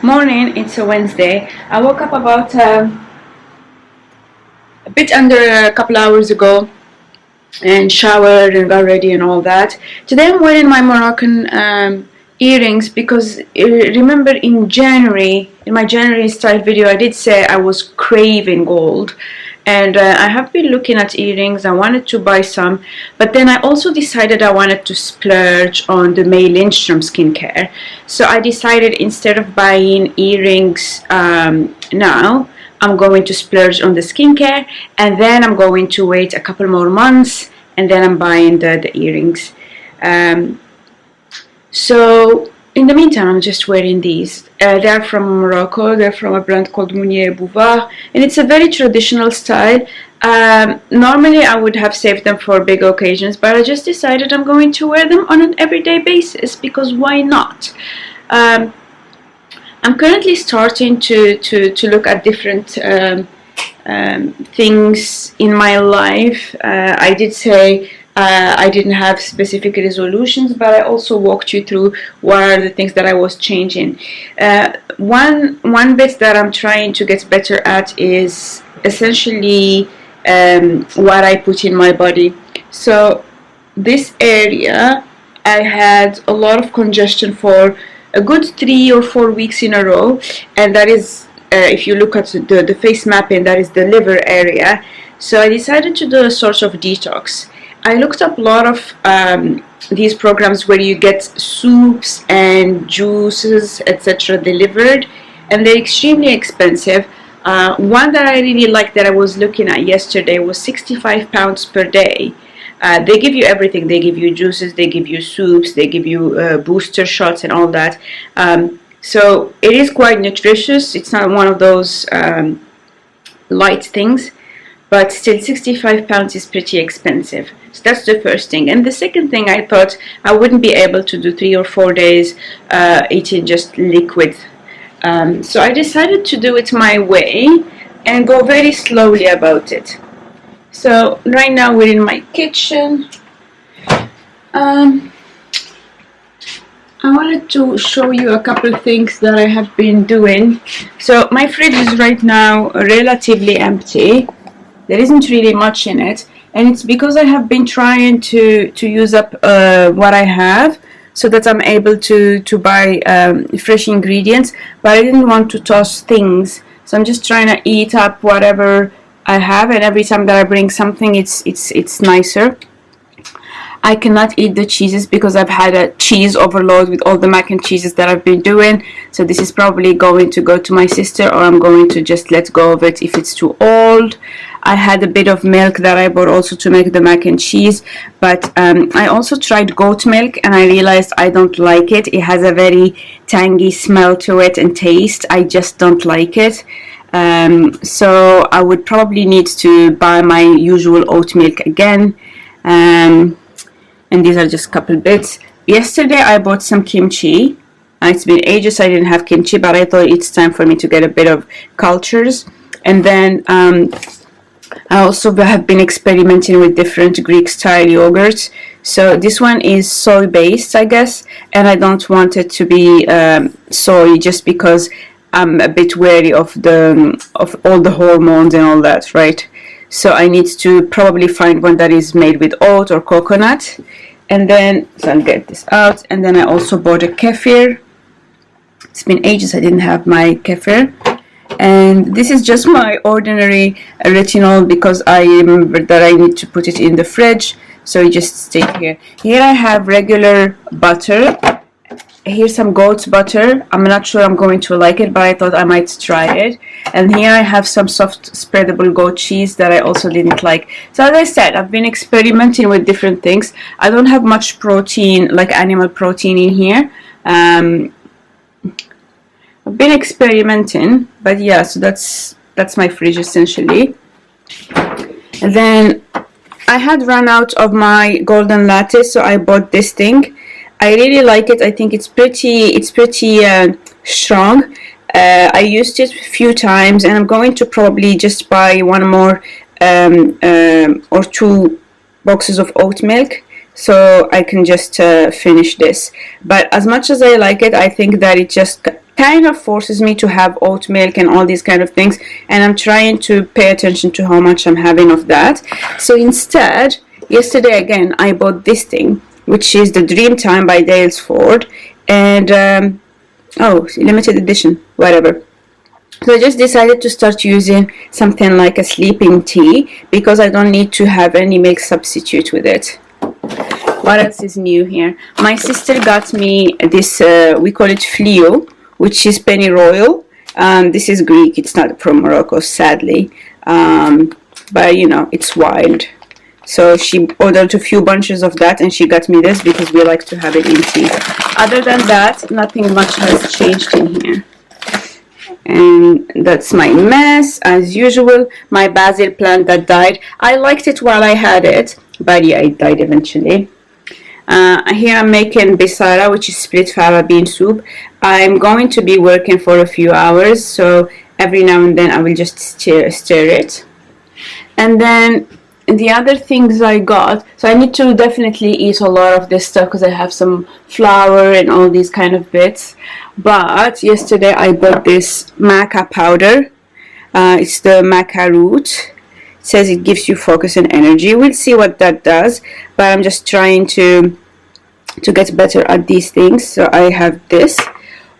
Morning, it's a Wednesday. I woke up about a bit under a couple hours ago and showered and got ready and all that. Today I'm wearing my Moroccan earrings because remember in January, in my January style video, I did say I was craving gold. And I have been looking at earrings. I wanted to buy some, but then I also decided I wanted to splurge on the May Lindstrom skincare. So I decided instead of buying earrings now, I'm going to splurge on the skincare, and then I'm going to wait a couple more months, and then I'm buying the earrings. So in the meantime, I'm just wearing these. They're from Morocco. They're from a brand called Mounier Bouvard, and it's a very traditional style. Normally, I would have saved them for big occasions, but I just decided I'm going to wear them on an everyday basis because why not? I'm currently starting to look at different things in my life. I did say I didn't have specific resolutions, but I also walked you through what are the things that I was changing. One bit that I'm trying to get better at is essentially what I put in my body. So this area, I had a lot of congestion for a good 3 or 4 weeks in a row, and that is if you look at the face mapping, that is the liver area. So I decided to do a sort of detox. I looked up a lot of these programs where you get soups and juices, etc. delivered, and they're extremely expensive. One that I really liked that I was looking at yesterday was £65 per day. They give you everything. They give you juices, they give you soups, they give you booster shots and all that. So it is quite nutritious. It's not one of those light things, but still £65 is pretty expensive. So that's the first thing. And the second thing, I thought I wouldn't be able to do 3 or 4 days eating just liquid. So I decided to do it my way and go very slowly about it. So right now we're in my kitchen. I wanted to show you a couple of things that I have been doing. So my fridge is right now relatively empty. There isn't really much in it, and it's because I have been trying to use up what I have so that I'm able to buy fresh ingredients, but I didn't want to toss things, so I'm just trying to eat up whatever I have, and every time that I bring something, it's nicer. I cannot eat the cheeses because I've had a cheese overload with all the mac and cheeses that I've been doing, so this is probably going to go to my sister, or I'm going to just let go of it if it's too old. I had a bit of milk that I bought also to make the mac and cheese, but I also tried goat milk and I realized I don't like it. It has a very tangy smell to it and taste. I just don't like it. So I would probably need to buy my usual oat milk again. And these are just a couple bits. Yesterday I bought some kimchi. It's been ages I didn't have kimchi, but I thought it's time for me to get a bit of cultures. And then I also have been experimenting with different Greek style yogurts. So this one is soy based, I guess, and I don't want it to be soy just because I'm a bit wary of all the hormones and all that, right? So I need to probably find one that is made with oat or coconut. And then, so I'll get this out. And then I also bought a kefir. It's been ages I didn't have my kefir. And this is just my ordinary retinol because I remember that I need to put it in the fridge. So you just stay here. Here I have regular butter. Here's some goat's butter. I'm not sure I'm going to like it, but I thought I might try it. And here I have some soft spreadable goat cheese that I also didn't like. So as I said, I've been experimenting with different things. I don't have much protein, like animal protein in here. I've been experimenting, but yeah, so that's my fridge essentially. And then I had run out of my golden latte, so I bought this thing. I really like it. I think it's pretty strong. I used it a few times, and I'm going to probably just buy one more or 2 boxes of oat milk so I can just finish this. But as much as I like it, I think that it just kind of forces me to have oat milk and all these kind of things, and I'm trying to pay attention to how much I'm having of that. So instead, yesterday again I bought this thing, which is the Dreamtime by Daylesford, and oh, limited edition, whatever. So I just decided to start using something like a sleeping tea, because I don't need to have any milk substitute with it. What else is new here? My sister got me this, we call it Flio, which is pennyroyal. This is Greek, it's not from Morocco, sadly. But you know, it's wild. So she ordered a few bunches of that, and she got me this because we like to have it in tea. Other than that, nothing much has changed in here. And that's my mess as usual. My basil plant that died, I liked it while I had it, but yeah, it died eventually. Here I'm making bisara, which is split fava bean soup. I'm going to be working for a few hours, so every now and then I will just stir it. And then the other things I got, so I need to definitely eat a lot of this stuff because I have some flour and all these kind of bits. But yesterday I bought this maca powder. It's the maca root. It says it gives you focus and energy. We'll see what that does, but I'm just trying to get better at these things. So I have this.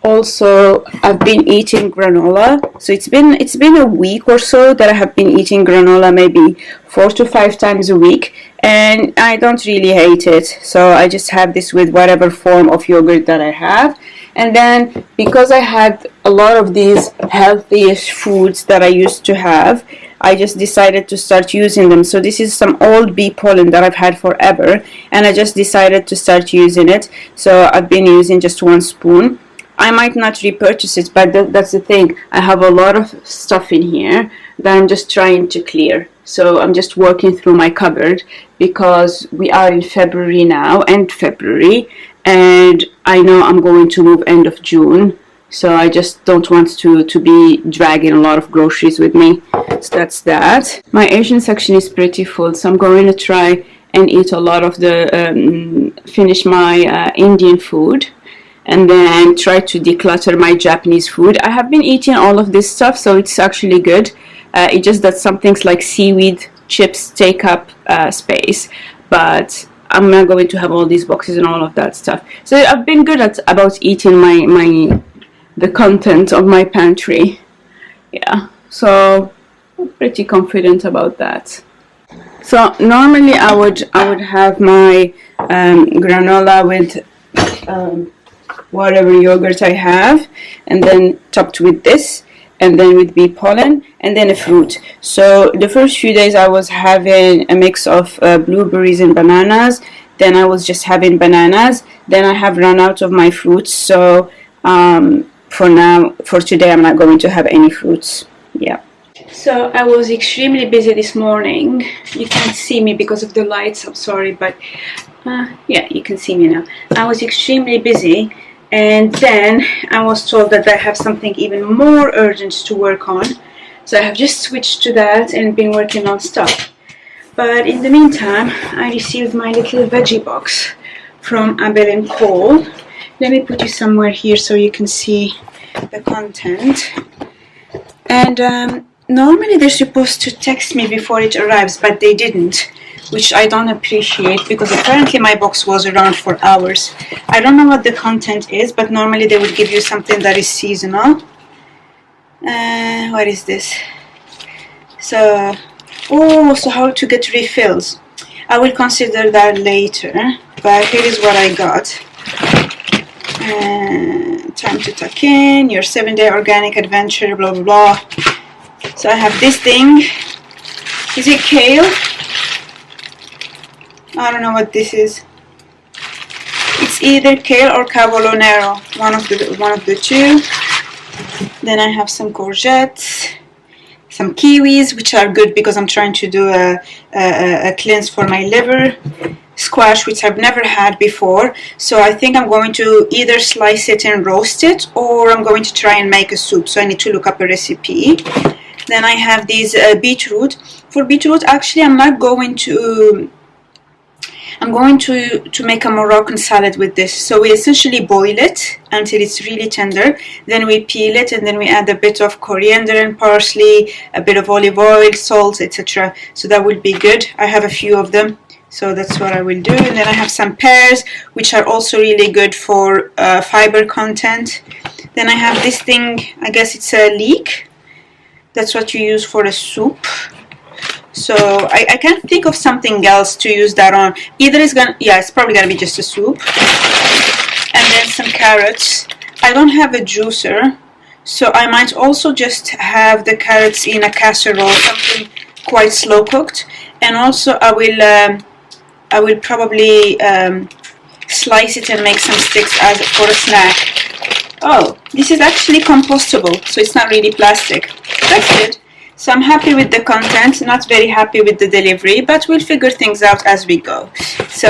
Also, I've been eating granola. So it's been a week or so that I have been eating granola, maybe 4 to 5 times a week, and I don't really hate it. So I just have this with whatever form of yogurt that I have. And then because I had a lot of these healthy-ish foods that I used to have, I just decided to start using them. So this is some old bee pollen that I've had forever, and I just decided to start using it. So I've been using just 1 spoon. I might not repurchase it, but that's the thing. I have a lot of stuff in here that I'm just trying to clear. So I'm just working through my cupboard because we are in February now, end February, and I know I'm going to move end of June. So I just don't want to be dragging a lot of groceries with me. So that's that. My Asian section is pretty full, so I'm going to try and eat a lot of the, finish my Indian food, and then try to declutter my Japanese food. I have been eating all of this stuff, so it's actually good. It's just that some things like seaweed chips take up space, but I'm not going to have all these boxes and all of that stuff. So I've been good about eating the content of my pantry. Yeah, so I'm pretty confident about that. So normally I would have my granola with whatever yogurt I have, and then topped with this, and then with bee pollen, and then a fruit. So the first few days I was having a mix of blueberries and bananas. Then I was just having bananas. Then I have run out of my fruits, so for today I'm not going to have any fruits. Yeah. So I was extremely busy this morning. You can't see me because of the lights, I'm sorry, but yeah, you can see me now. I was extremely busy, and then I was told that I have something even more urgent to work on. So I have just switched to that and been working on stuff. But in the meantime, I received my little veggie box from Abel & Cole. Let me put you somewhere here so you can see the content. And normally they're supposed to text me before it arrives, but they didn't, which I don't appreciate because apparently my box was around for hours. I don't know what the content is, but normally they would give you something that is seasonal. What is this? So how to get refills. I will consider that later, but here is what I got. Time to tuck in, your 7-day organic adventure, blah blah blah. So I have this thing. Is it kale? I don't know what this is. It's either kale or cavolo nero, one of the two. Then I have some courgettes, some kiwis, which are good because I'm trying to do a cleanse for my liver. Squash, which I've never had before, so I think I'm going to either slice it and roast it, or I'm going to try and make a soup, so I need to look up a recipe. Then I have these beetroot. For beetroot, actually I'm not going to I'm going to make a Moroccan salad with this. So we essentially boil it until it's really tender, then we peel it, and then we add a bit of coriander and parsley, a bit of olive oil, salt, etc. So that will be good. I have a few of them, so that's what I will do. And then I have some pears, which are also really good for fiber content. Then I have this thing, I guess it's a leek. That's what you use for a soup. So I can't think of something else to use that on. Either it's probably gonna be just a soup. And then some carrots. I don't have a juicer, so I might also just have the carrots in a casserole, something quite slow cooked. And also I will probably slice it and make some sticks as for a snack. Oh, this is actually compostable, so it's not really plastic. That's good. So I'm happy with the content, not very happy with the delivery, but we'll figure things out as we go. So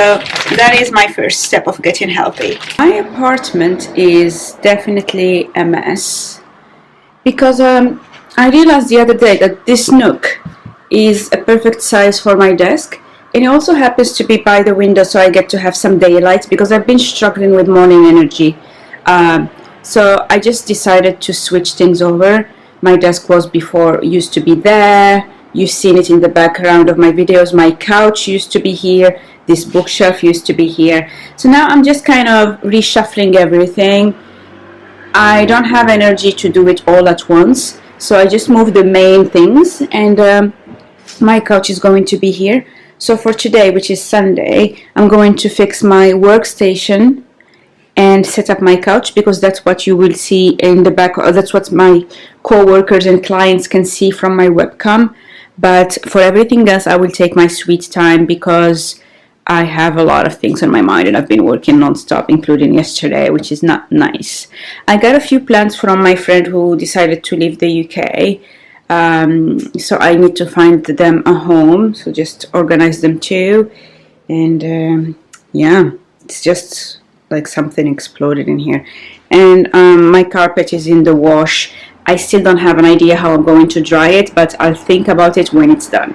that is my first step of getting healthy. My apartment is definitely a mess because I realized the other day that this nook is a perfect size for my desk, and it also happens to be by the window, so I get to have some daylight because I've been struggling with morning energy. So I just decided to switch things over. My desk was before, used to be there. You've seen it in the background of my videos. My couch used to be here. This bookshelf used to be here. So now I'm just kind of reshuffling everything. I don't have energy to do it all at once, so I just moved the main things, and my couch is going to be here. So for today, which is Sunday, I'm going to fix my workstation and set up my couch, because that's what you will see in the back. That's what my co-workers and clients can see from my webcam. But for everything else, I will take my sweet time because I have a lot of things on my mind and I've been working non-stop, including yesterday, which is not nice. I got a few plans from my friend who decided to leave the UK, so I need to find them a home, so just organize them too. And yeah, it's just like something exploded in here. And my carpet is in the wash. I still don't have an idea how I'm going to dry it, but I'll think about it when it's done.